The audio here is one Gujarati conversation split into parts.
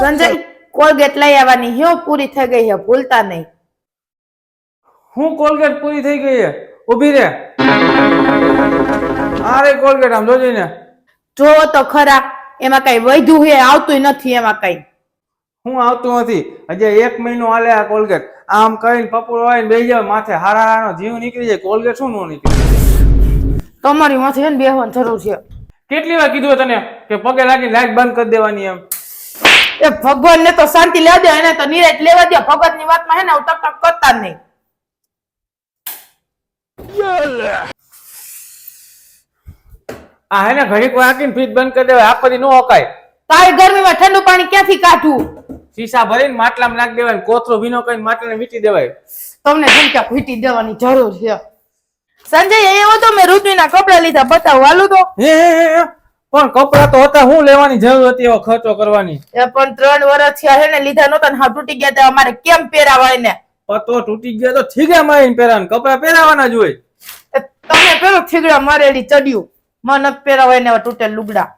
સંજય કોલગેટ લઈ આવવાની હ્યો પૂરી થઈ ગઈ છે ભૂલતા નહીં. હું કોલગેટ પૂરી થઈ ગઈ છે ઊભી રે. અરે કોલગેટ આમ જોજો ને. જોવો તો ખરા એમાં કઈ વધ્યું છે આવતું નથી એમાં કઈ. હું આવતું નથી હજી 1 મહિનો હાલે આ કોલગેટ. આમ કરીને પપોળો હોય ને બેહી જાય માથે હારાનો જીવ નીકળી જાય. કોલગેટ શું નો નીકળે? તમારી માથે છે ને બેહવાની જરૂર છે. કેટલી વાર કીધું તને કે પગે લાગી લાઈટ બંધ કરી દેવાની એમ? એ ભગવાન ને તો શાંતિ લેવા દે એને તો નિરાત લેવા દે. ભગત ની વાતમાં હે ને ટક ટક કરતા જ નહીં. આ હે ને ઘડીક વાર આકીને ફ્રીજ બંધ કરી દેવાય. આખો દી નો હકાય. તારી ગરમીમાં ઠંડુ પાણી ક્યાંથી કાઢું? શીશા ભરીને માટલામાં નાખી દેવાય. કોથળો ભીનો કરીને માટલાને વીટી દેવાય. તમને જેમ કે ફીટી દેવાની જરૂર છે. સંજય અહીંયા તો મેં ઋતુના કપડા લીધા બતાવો હાલું તો. પણ કપડા તો હતા હું લેવાની જરૂર હતી એવો ખર્ચો કરવાની? એ પણ 3 વર્ષ થયા હે ને લીધા નહોતા ને હા તૂટી ગયા તો અમારે કેમ પહેરાવા એને? પતો તૂટી ગયા તો થીગડા મારીને પહેરવાના. કપડા પહેરાવાના જ હોય. તમે પેલો થીગડા મારેલી ચડ્યું મને પહેરાવા એને તૂટેલ લુગડા.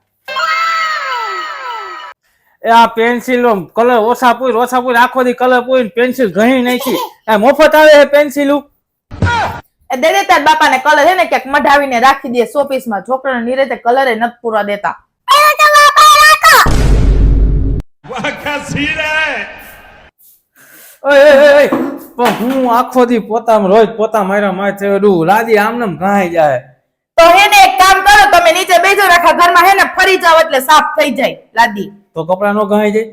એ આ પેન્સિલ કલર ઓછા પૂર આખો દી કલર પૂરી પેન્સિલ ઘણી નાખી. આ મફત આવે છે પેન્સિલ. એ દે તાર બાપાને કલર હે ને ક્યાંક મઢાવીને રાખી દે શોપીસ માં. છોકરાને નિરેતે કલર નથી પૂરા દેતા. હું આખો દી પોતામાં રોજ પોતા માર્યા માથે લાદી આમનામ ઘાઈ જાય. તો હે ને એક કામ કરો તમે નીચે બેસો રાખા ઘરમાં હે ને ફરી જાવ એટલે સાફ થઈ જાય લાદી. તો કપડા નો ઘાઈ જાય.